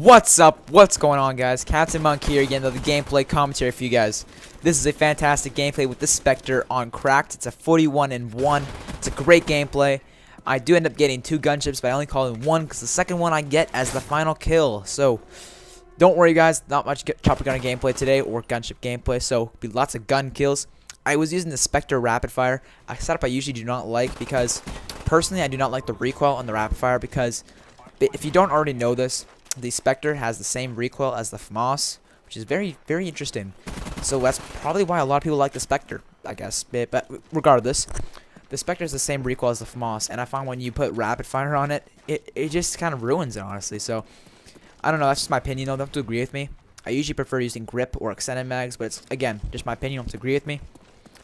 What's up? What's going on, guys? Captain Monk here again with the gameplay commentary for you guys. This is a fantastic gameplay with the Spectre on Cracked. It's a 41-1. It's a great gameplay. I do end up getting 2 gunships, but I only call it 1 because the second one I get as the final kill. So don't worry, guys. Not much chopper gunner gameplay today or gunship gameplay, so be lots of gun kills. I was using the Spectre rapid fire, a setup I usually do not like because personally I do not like the recoil on the rapid fire because if you don't already know this, the Spectre has the same recoil as the FAMAS, which is very, very interesting. So that's probably why a lot of people like the Spectre, I guess. But regardless, the Spectre has the same recoil as the FAMAS, and I find when you put rapid fire on it, it just kind of ruins it, honestly. So I don't know, that's just my opinion, though. You don't have to agree with me. I usually prefer using grip or extended mags, but it's, again, just my opinion. You don't have to agree with me.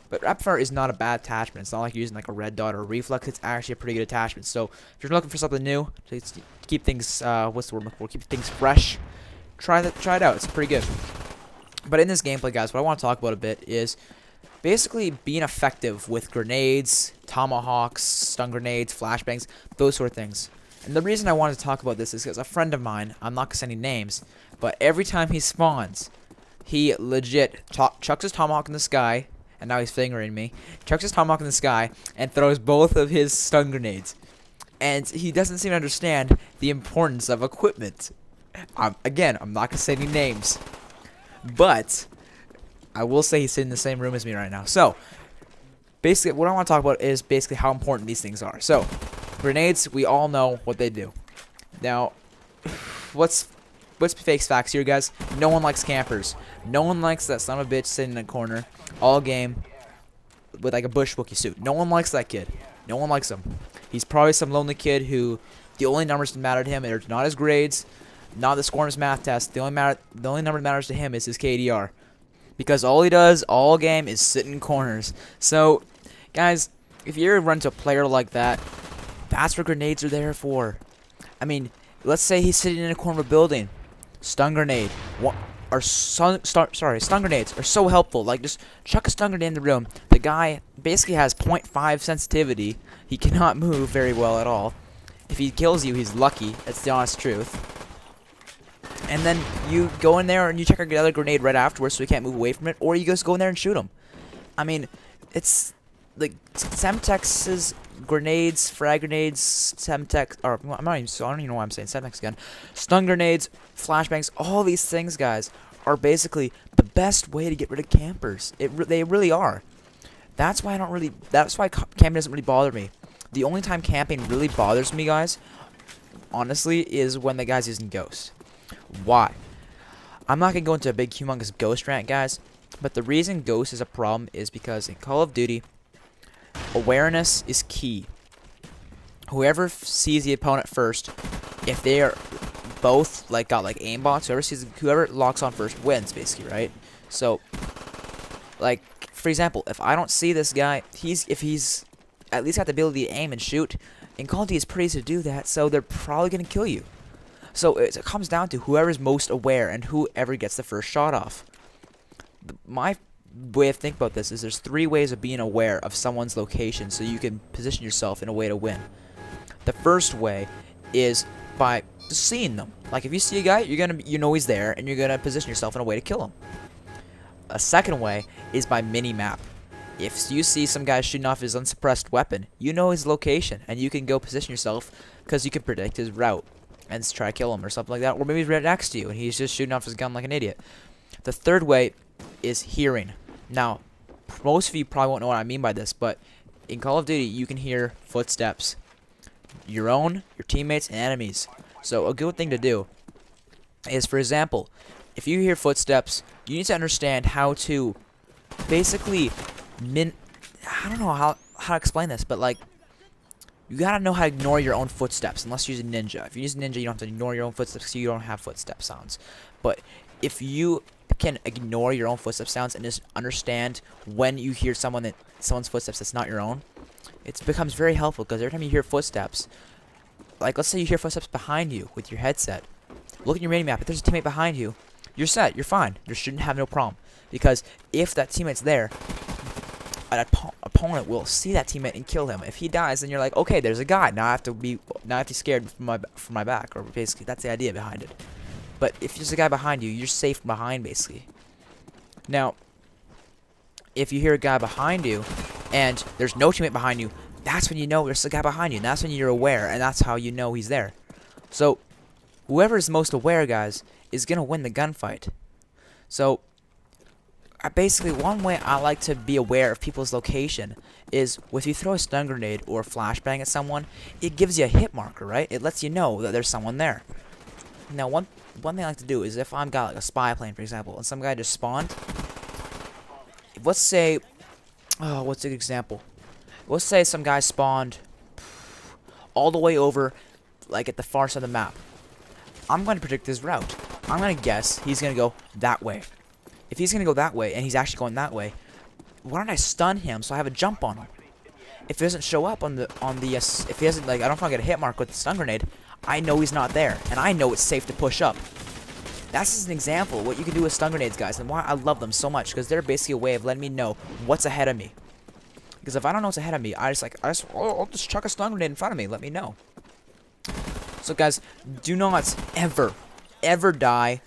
But rapid fire is not a bad attachment. It's not like using like a red dot or a reflex. It's actually a pretty good attachment. So if you're looking for something new to keep things, what's the word I'm looking for? Keep things fresh. Try it out. It's pretty good. But in this gameplay, guys, what I want to talk about a bit is basically being effective with grenades, tomahawks, stun grenades, flashbangs, those sort of things. And the reason I wanted to talk about this is because a friend of mine, I'm not gonna say any names, but every time he spawns, he legit chucks his tomahawk in the sky. And now he's fingering me. Chucks his tomahawk in the sky and throws both of his stun grenades. And he doesn't seem to understand the importance of equipment. Again, I'm not going to say any names. But I will say he's sitting in the same room as me right now. So, basically, what I want to talk about is basically how important these things are. So, grenades, we all know what they do. Now, what's fake facts here, guys? No one likes campers. No one likes that son of a bitch sitting in a corner all game with like a bush Wookie suit. No one likes that kid. No one likes him. He's probably some lonely kid who the only numbers that matter to him are not his grades, not the score on his math test. The only number that matters to him is his KDR, because all he does all game is sit in corners. So, guys, if you ever run into a player like that, that's what grenades are there for. I mean, let's say he's sitting in a corner of a building. Stun grenade. Stun grenades are so helpful. Like, just chuck a stun grenade in the room. The guy basically has 0.5 sensitivity. He cannot move very well at all. If he kills you, he's lucky. That's the honest truth. And then you go in there and you check the other grenade right afterwards so he can't move away from it. Or you just go in there and shoot him. I mean, it's like Semtex's grenades, frag grenades, Semtex, or I don't even know what I'm saying, Semtex again. Stun grenades, flashbangs, all these things, guys, are basically the best way to get rid of campers. They really are. That's why camping doesn't really bother me. The only time camping really bothers me, guys, honestly, is when the guy's using Ghost. Why? I'm not gonna go into a big humongous Ghost rant, guys, but the reason Ghost is a problem is because in Call of Duty, awareness is key. Whoever sees the opponent first, if they are both got aimbots, whoever locks on first wins, basically, right? So, like, for example, if I don't see this guy, if he's at least got the ability to aim and shoot, in Call of Duty it's pretty easy to do that, so they're probably gonna kill you. So it comes down to whoever's most aware and whoever gets the first shot off. My way of thinking about this is there's 3 ways of being aware of someone's location so you can position yourself in a way to win. The first way is by just seeing them. Like, if you see a guy, you know he's there, and you're gonna position yourself in a way to kill him. A second way is by mini-map. If you see some guy shooting off his unsuppressed weapon, you know his location, and you can go position yourself because you can predict his route and try to kill him or something like that. Or maybe he's right next to you, and he's just shooting off his gun like an idiot. The third way is hearing. Now, most of you probably won't know what I mean by this, but in Call of Duty, you can hear footsteps. Your own, your teammates, and enemies. So a good thing to do is, for example, if you hear footsteps, you need to understand how to basically I don't know how to explain this, but like, you gotta know how to ignore your own footsteps, unless you're using Ninja. If you use Ninja, you don't have to ignore your own footsteps because you don't have footstep sounds. But if you can ignore your own footstep sounds and just understand when you hear someone's footsteps that's not your own, it becomes very helpful, because every time you hear footsteps, like let's say you hear footsteps behind you with your headset, look at your mini map. If there's a teammate behind you, you're set, you're fine. You shouldn't have no problem, because if that teammate's there, an opponent will see that teammate and kill him. If he dies, then you're like, okay, there's a guy. Now I have to be scared from my back, or basically that's the idea behind it. But if there's a guy behind you, you're safe from behind, basically. Now, if you hear a guy behind you, and there's no teammate behind you, that's when you know there's a guy behind you, and that's when you're aware, and that's how you know he's there. So, whoever is most aware, guys, is gonna win the gunfight. So, basically, one way I like to be aware of people's location is if you throw a stun grenade or a flashbang at someone, it gives you a hit marker, right? It lets you know that there's someone there. Now, one thing I like to do is if I've got like a spy plane, for example, and some guy just spawned. Let's say, oh, what's a good example? Let's say some guy spawned all the way over, like at the far side of the map. I'm going to predict his route. I'm going to guess he's going to go that way. If he's going to go that way, and he's actually going that way, why don't I stun him so I have a jump on him? If he doesn't show up if he doesn't, like, I don't know if I get a hit mark with the stun grenade, I know he's not there, and I know it's safe to push up. That's just an example of what you can do with stun grenades, guys, and why I love them so much, because they're basically a way of letting me know what's ahead of me. Because if I don't know what's ahead of me, I'll just chuck a stun grenade in front of me, let me know. So, guys, do not ever die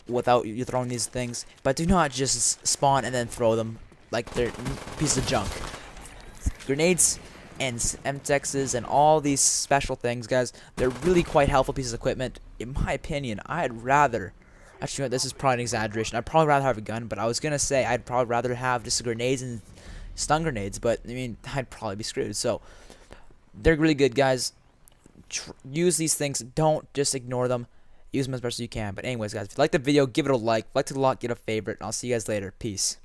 without you throwing these things, but do not just spawn and then throw them like they're pieces of junk. Grenades and MTXs and all these special things, guys, they're really quite helpful pieces of equipment. In my opinion, I'd rather, actually, this is probably an exaggeration, I'd probably rather have a gun, but I was gonna say I'd probably rather have just grenades and stun grenades, but I mean, I'd probably be screwed. So they're really good, guys. Use these things, don't just ignore them. Use them as best as you can. But anyways, guys, if you like the video, give it a like. If you liked it a lot, get a favorite, and I'll see you guys later. Peace.